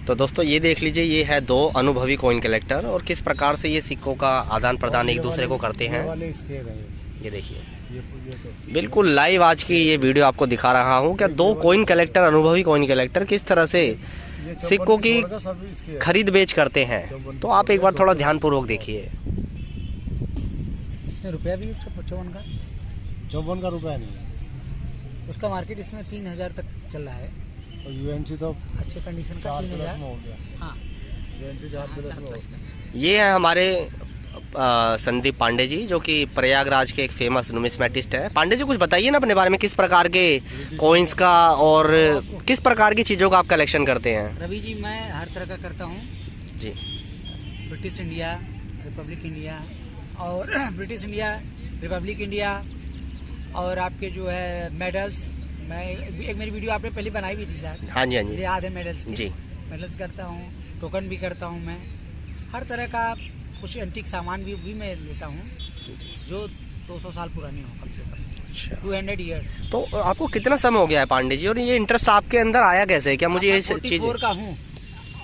तो दोस्तों ये देख लीजिए, ये है दो अनुभवी कॉइन कलेक्टर और किस प्रकार से ये सिक्कों का आदान प्रदान एक दूसरे को करते हैं। ये देखिए, बिल्कुल लाइव आज की ये वीडियो आपको दिखा रहा हूँ कि दो कॉइन कलेक्टर, अनुभवी कॉइन कलेक्टर किस तरह से सिक्कों की खरीद बेच करते हैं। तो आप एक बार थोड़ा ध्यान पूर्वक देखिए। इसमें रुपया भी 54 का रुपया नहीं है, उसका मार्केट इसमें 3000 तक चल रहा है। और यूएनसी तो अच्छे कंडीशन का 4+ में हो गया। हाँ, यूएनसी 4+ में हो गया। ये है हमारे संदीप पांडे जी, जो कि प्रयागराज के एक फेमस नुमिस्मेटिस्ट है। पांडे जी कुछ बताइए ना अपने बारे में, किस प्रकार के कॉइन्स का और किस प्रकार की चीज़ों का आप कलेक्शन करते हैं। रवि जी, मैं हर तरह का करता हूँ जी। ब्रिटिश इंडिया, रिपब्लिक इंडिया और ब्रिटिश इंडिया, रिपब्लिक इंडिया और आपके जो है मेडल्स। मैं एक मेरी वीडियो आपने पहले बनाई भी थी शायद। हाँ जी, हाँ जी, याद है मेडल्स की। जी। मेडल्स करता हूँ, टोकन भी करता हूँ मैं। हर तरह का कुछ एंटीक सामान भी मैं लेता हूँ जो 200 साल पुरानी हो कम से कम। 200 ईयर्स। तो आपको कितना समय हो गया है पांडे जी, और ये इंटरेस्ट आपके अंदर आया कैसे? क्या मुझे ये चीज़ 44 का हूँ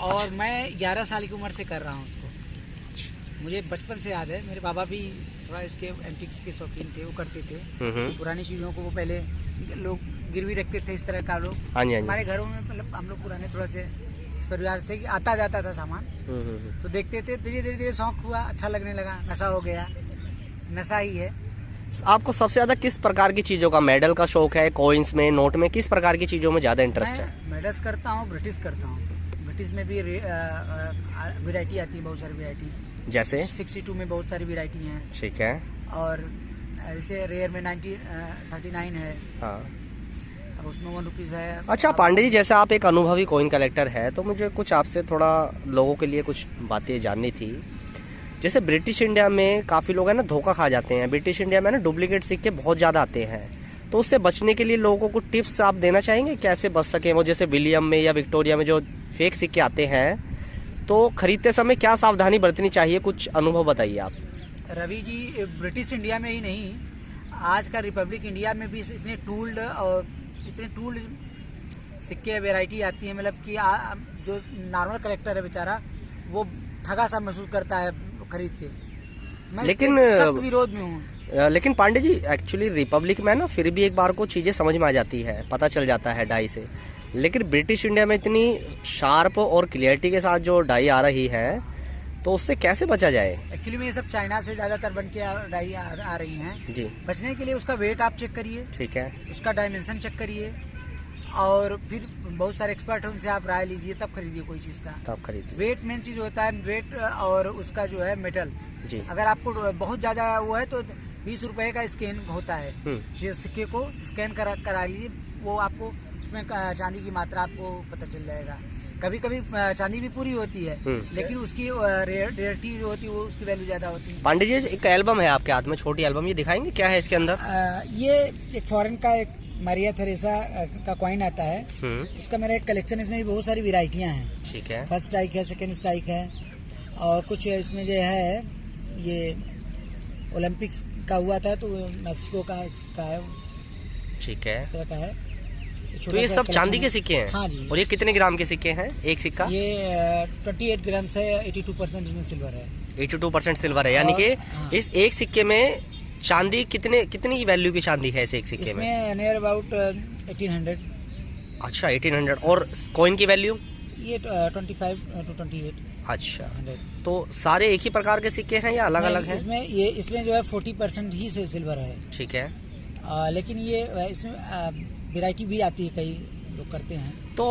और मैं 11 साल की उम्र से कर रहा हूँ इसको। मुझे बचपन से याद है, मेरे बाबा भी थोड़ा इसके एंटिक्स के शौकीन थे, वो करते थे। पुरानी चीज़ों को वो पहले लोग गिरवी रखते थे इस तरह का लोग। हाँ जी, हाँ जी। हमारे घरों में मतलब हम लोग पुराने थोड़ा से इस परिवार थे कि आता जाता था सामान, तो देखते थे। धीरे धीरे शौक हुआ, अच्छा लगने लगा, नशा हो गया। नशा ही है। आपको सबसे ज़्यादा किस प्रकार की चीज़ों का, मेडल का शौक है, कॉइन्स में, नोट में, किस प्रकार की चीज़ों में ज़्यादा इंटरेस्ट है? मेडल्स करता हूँ, ब्रिटिश करता हूँ। ब्रिटिश में भी वैरायटी आती है, बहुत सारी वैरायटी। जैसे 62 में बहुत सारी वैरायटी हैं। ठीक है। और ऐसे रेयर में 39 है। हाँ, उसमें 1 रुपीज़ है। अच्छा पांडे जी, जैसे आप एक अनुभवी कॉइन कलेक्टर है, तो मुझे कुछ आपसे थोड़ा लोगों के लिए कुछ बातें जाननी थी। जैसे ब्रिटिश इंडिया में काफ़ी लोग हैं ना धोखा खा जाते हैं। ब्रिटिश इंडिया में ना डुप्लीकेट सिक्के बहुत ज़्यादा आते हैं, तो उससे बचने के लिए लोगों को कुछ टिप्स आप देना चाहेंगे, कैसे बच सकें वो? जैसे विलियम में या विक्टोरिया में जो फेक सिक्के आते हैं, तो खरीदते समय क्या सावधानी बरतनी चाहिए, कुछ अनुभव बताइए आप। रवि जी, ब्रिटिश इंडिया में ही नहीं, आज का रिपब्लिक इंडिया में भी इतने टूल्ड सिक्के वैरायटी आती है, मतलब कि जो नॉर्मल कलेक्टर है बेचारा, वो ठगा सा महसूस करता है खरीद के। मैं लेकिन सख्त विरोध में हूँ। लेकिन पांडे जी, एक्चुअली रिपब्लिक में ना फिर भी एक बार को चीज़ें समझ में आ जाती है, पता चल जाता है डाई से। लेकिन ब्रिटिश इंडिया में इतनी शार्प और क्लियरिटी के साथ जो डाई आ रही है, तो उससे कैसे बचा जाए? एक्चुअली में ये सब चाइना से ज़्यादातर बन के डाई आ रही हैं जी। बचने के लिए उसका वेट आप चेक करिए, ठीक है, उसका डायमेंशन चेक करिए, और फिर बहुत सारे एक्सपर्ट हैं, उनसे आप राय लीजिए, तब खरीदिए कोई चीज़ का। तब खरीदिए। वेट मेन चीज़ होता है, वेट और उसका जो है मेटल। जी। अगर आपको बहुत ज़्यादा वो है तो 20 रुपए का स्कैन होता है, जो सिक्के को स्कैन करा लीजिए, वो आपको उसमें चांदी की मात्रा आपको पता चल जाएगा। कभी कभी चांदी भी पूरी होती है, लेकिन उसकी रेयरिटी जो होती है वो उसकी वैल्यू ज़्यादा होती है। पांडे जी, एक एल्बम है आपके हाथ में, छोटी एल्बम, ये दिखाएंगे क्या है इसके अंदर? ये एक फॉरेन का एक मारिया थेरेसा का कॉइन आता है, उसका मेरा एक कलेक्शन। इसमें भी बहुत सारी वेराइटियाँ हैं। ठीक है। फर्स्ट स्ट्राइक है, सेकेंड स्ट्राइक है, और कुछ इसमें जो है ये ओलंपिक्स का हुआ था तो मैक्सिको का है। ठीक है, इस तरह का है। तो ये सब चांदी के सिक्के हैं? हाँ जी। और ये कितने ग्राम के सिक्के हैं एक सिक्का? ये 28 ग्राम से 82% इसमें सिल्वर है। 82% सिल्वर है, यानी कि इस एक सिक्के में चांदी कितनी वैल्यू की चांदी है इस एक सिक्के में? इसमें नियर अबाउट 1800। अच्छा, 1800। और कॉइन की वैल्यू? ये 25 to 28। अच्छा, तो सारे एक ही प्रकार के सिक्के हैं या अलग अलग हैं? इसमें जो है 40% ही से सिल्वर है। ठीक है। लेकिन ये इसमें वैरायटी भी आती है, कई लोग करते हैं। तो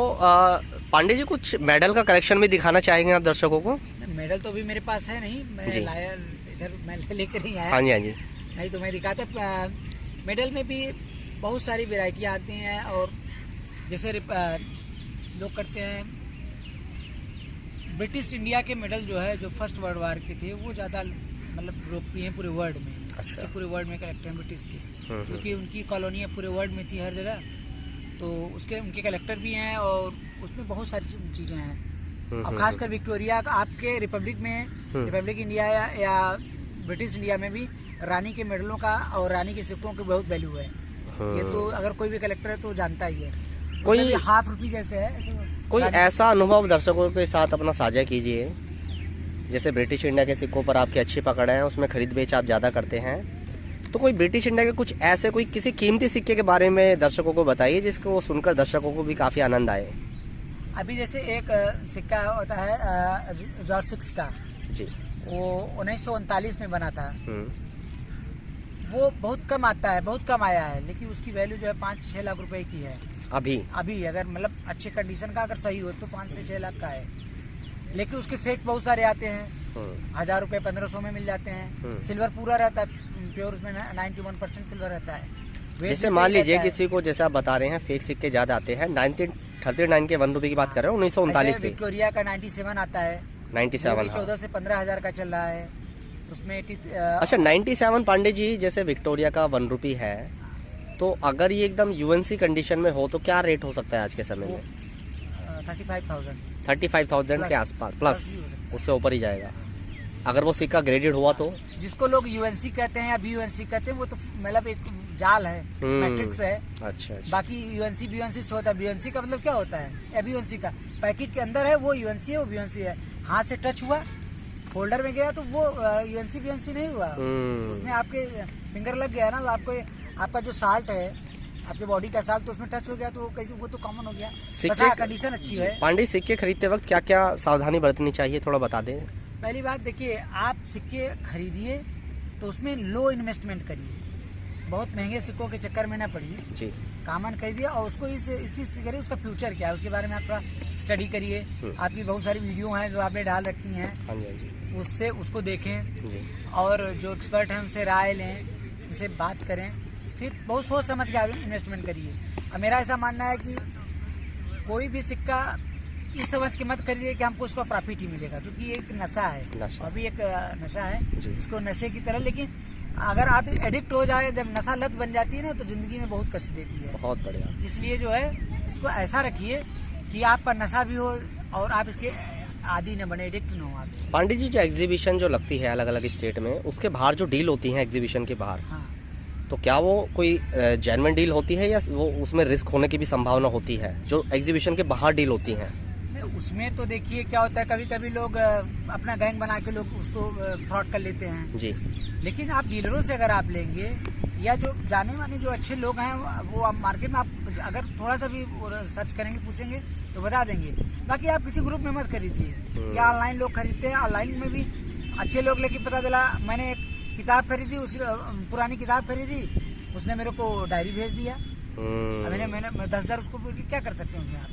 पांडे जी, कुछ मेडल का कलेक्शन भी दिखाना चाहेंगे आप दर्शकों को? मेडल तो अभी मेरे पास है नहीं, मैं लाया इधर, मैं लेकर नहीं आया। हाँ जी, हाँ जी। नहीं तो मैं दिखाता। मेडल में भी बहुत सारी वैरायटियाँ आती हैं, और जैसे लोग करते हैं ब्रिटिश इंडिया के मेडल जो है, जो फर्स्ट वर्ल्ड वार के थे, वो ज़्यादा मतलब लोकप्रिय हैं पूरे वर्ल्ड में। अच्छा। पूरे वर्ल्ड में कलेक्टर हैं ब्रिटिश के, क्योंकि उनकी कॉलोनियाँ पूरे वर्ल्ड में थी, हर जगह। तो उनके कलेक्टर भी हैं, और उसमें बहुत सारी चीज़ें हैं। और खासकर विक्टोरिया आपके रिपब्लिक में, रिपब्लिक इंडिया या ब्रिटिश इंडिया में भी रानी के मेडलों का और रानी के सिक्कों की बहुत वैल्यू है। ये तो अगर कोई भी कलेक्टर है तो जानता ही है। कोई हाफ रुपी जैसे है ऐसे कोई ऐसा अनुभव दर्शकों के साथ अपना साझा कीजिए, जैसे ब्रिटिश इंडिया के सिक्कों पर आपकी अच्छी पकड़ है, उसमें खरीद बेच आप ज़्यादा करते हैं, तो कोई ब्रिटिश इंडिया के कुछ ऐसे कोई किसी कीमती सिक्के के बारे में दर्शकों को बताइए जिसको सुनकर दर्शकों को भी काफ़ी आनंद आए। अभी जैसे एक सिक्का होता है जॉर्ज 6 का जी, वो 1939 में बना था। वो बहुत कम आता है, बहुत कम आया है, लेकिन उसकी वैल्यू जो है 5-6 लाख रुपए की है अभी अगर मतलब अच्छे कंडीशन का अगर सही हो तो 5 से 6 लाख का है। लेकिन उसके फेक बहुत सारे आते हैं, 1000 रुपये 1500 में मिल जाते हैं। सिल्वर पूरा रहता है प्योर, उसमें 91% सिल्वर रहता है। जैसे मान लीजिए किसी को, जैसे आप बता रहे हैं फेक सिक्के ज़्यादा आते हैं, 1939 के 1 रुपये की बात कर रहे हो, 1939 के। विक्टोरिया का 97 आता है, 97 14 से 15,000 का चल रहा है उसमें। अच्छा 97 पांडे जी, जैसे विक्टोरिया का 1 रुपी है, तो अगर ये एकदम यूएनसी कंडीशन में हो तो क्या रेट हो सकता है आज के समय में? 35,000 के आसपास प्लस, उससे ऊपर ही जाएगा अगर वो सिक्का ग्रेडेड हुआ तो। जिसको लोग यूएनसी कहते हैं या बीयूएनसी कहते हैं, वो तो मतलब एक जाल है, मैट्रिक्स है। अच्छा। बाकी यूएनसी बीयूएनसी से होता है। बीयूएनसी का मतलब क्या होता है? एबीयूएनसी का पैकेट के अंदर है वो यूएनसी है, वो बीयूएनसी है। हाथ से टच हुआ, फोल्डर में गया तो वो यूएनसी बीयूएनसी नहीं हुआ, उसमें आपके फिंगर लग गया ना, तो आपको आपका जो साल्ट है, आपके बॉडी का साल्ट, तो उसमें टच हो गया तो कैसे, वो तो कॉमन हो गया। सिक्के कंडीशन अच्छी है। पांडे, सिक्के खरीदते वक्त क्या क्या सावधानी बरतनी चाहिए, थोड़ा बता दें। पहली बात देखिए, आप सिक्के खरीदिए तो उसमें लो इन्वेस्टमेंट करिए, बहुत महंगे सिक्कों के चक्कर में ना पड़िए जी। कामन खरीदिए और उसको इस चीज़ से करिए, उसका फ्यूचर क्या है उसके बारे में आप थोड़ा स्टडी करिए। आपकी बहुत सारी वीडियो हैं जो आपने डाल रखी हैं, हाँ जी, उससे उसको देखें जी। और जो एक्सपर्ट हैं उनसे राय लें, उनसे बात करें, फिर बहुत सोच समझ के आप इन्वेस्टमेंट करिए। और मेरा ऐसा मानना है कि कोई भी सिक्का इस समझ के मत करिए कि हमको उसका प्रॉफिट ही मिलेगा, क्योंकि ये एक नशा है, अभी एक नशा है, इसको नशे की तरह। लेकिन अगर आप एडिक्ट हो जाए, जब नशा लत बन जाती है ना, तो जिंदगी में बहुत कष्ट देती है। बहुत बढ़िया। इसलिए जो है इसको ऐसा रखिए कि आपका नशा भी हो और आप इसके आदी न बने, एडिक्ट न हो आप। पांडे जी, जो एग्जीबिशन जो लगती है अलग अलग स्टेट में, उसके बाहर जो डील होती है एग्जीबिशन के बाहर, हाँ, तो क्या वो कोई जेन्युइन डील होती है या वो उसमें रिस्क होने की भी संभावना होती है, जो एग्जीबिशन के बाहर डील होती हैं? उसमें तो देखिए क्या होता है, कभी कभी लोग अपना गैंग बना के लोग उसको फ्रॉड कर लेते हैं जी। लेकिन आप डीलरों से अगर आप लेंगे, या जो जाने माने जो अच्छे लोग हैं, वो आप मार्केट में आप अगर थोड़ा सा भी सर्च करेंगे, पूछेंगे तो बता देंगे। बाकी आप किसी ग्रुप में मत खरीदिए, या ऑनलाइन लोग खरीदते हैं, ऑनलाइन में भी अच्छे लोग, लेकिन पता चला मैंने एक किताब खरीदी, उस पुरानी किताब खरीदी, उसने मेरे को डायरी भेज दिया। मैंने 10,000 उसको क्या कर सकते हैं उसमें आप,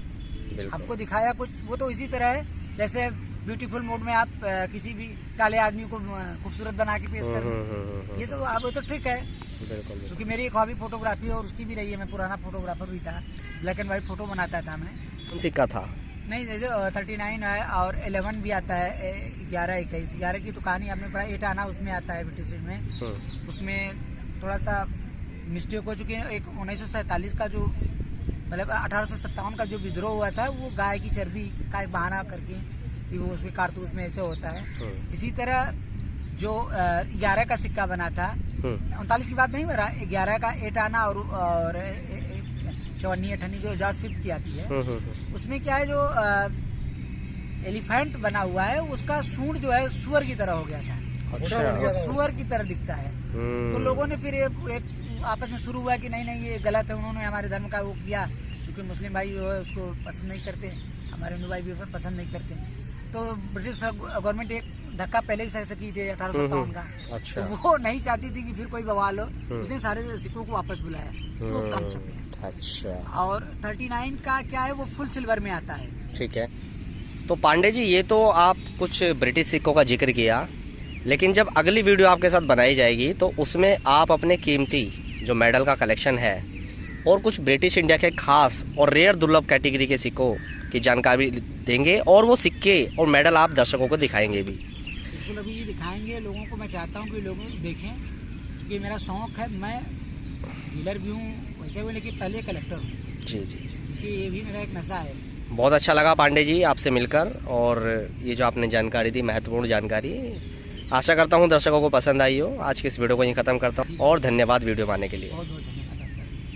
आपको दिखाया कुछ। वो तो इसी तरह है जैसे ब्यूटीफुल मोड में आप किसी भी काले आदमी को खूबसूरत बना के पेश कर दें, ये सब आप तो ट्रिक है। क्योंकि मेरी एक हॉबी फोटोग्राफी और उसकी भी रही है, मैं पुराना फोटोग्राफर भी था, ब्लैक एंड व्हाइट फोटो बनाता था मैं। कौन सिक्का था? नहीं, जैसे 39 है और 11 भी आता है, 11, 21, 11 की तो कहानी आपने पढ़ा, 8 आना उसमें आता है ब्रिटिश में। उसमें थोड़ा सा मिस्टेक हो चुकी है। एक 1947 का जो मतलब 1857 का जो विद्रोह हुआ था, वो गाय की चर्बी का एक बहाना करके कि वो उसमें कारतूस में ऐसे होता है। इसी तरह जो 11 का सिक्का बना था, 39 की बात नहीं बना, 11 का 8 आना और 54 अठन्नी जो जॉर्ज 5 की आती है, उसमें क्या है, जो एलिफेंट बना हुआ है, उसका सूंड जो है सुअर की तरह हो गया था। वो सुअर की तरह दिखता है। तो लोगों ने फिर एक आपस में शुरू हुआ कि नहीं ये गलत है, उन्होंने हमारे धर्म का वो किया, क्योंकि मुस्लिम भाई जो है उसको पसंद नहीं करते, हमारे हिंदू भाई भी पसंद नहीं करते। तो ब्रिटिश गवर्नमेंट एक धक्का पहले ही सही की थी 1857 का। अच्छा। तो वो नहीं चाहती थी कि फिर कोई बवाल हो, उसने सारे सिक्कों को वापस बुलाया, तो वो कम छपे। अच्छा। और 39 का क्या है, वो फुल सिल्वर में आता है। ठीक है। तो पांडे जी, ये तो आप कुछ ब्रिटिश सिक्कों का जिक्र किया, लेकिन जब अगली वीडियो आपके साथ बनाई जाएगी तो उसमें आप अपने कीमती जो मेडल का कलेक्शन है और कुछ ब्रिटिश इंडिया के खास और रेयर दुर्लभ कैटेगरी के सिक्कों की जानकारी देंगे, और वो सिक्के और मेडल आप दर्शकों को दिखाएंगे भी। बिल्कुल, अभी दिखाएंगे लोगों को। मैं चाहता हूँ कि लोग देखें, क्योंकि मेरा शौक है, मैं डीलर भी हूँ वैसे भी, लेकिन पहले कलेक्टर हूँ जी, क्योंकि ये भी मेरा एक नशा है। बहुत अच्छा लगा पांडे जी आपसे मिलकर, और ये जो आपने जानकारी दी, महत्वपूर्ण जानकारी, आशा करता हूँ दर्शकों को पसंद आई हो। आज की इस वीडियो को यहीं खत्म करता हूँ, और धन्यवाद वीडियो बनाने के लिए। बहुत बहुत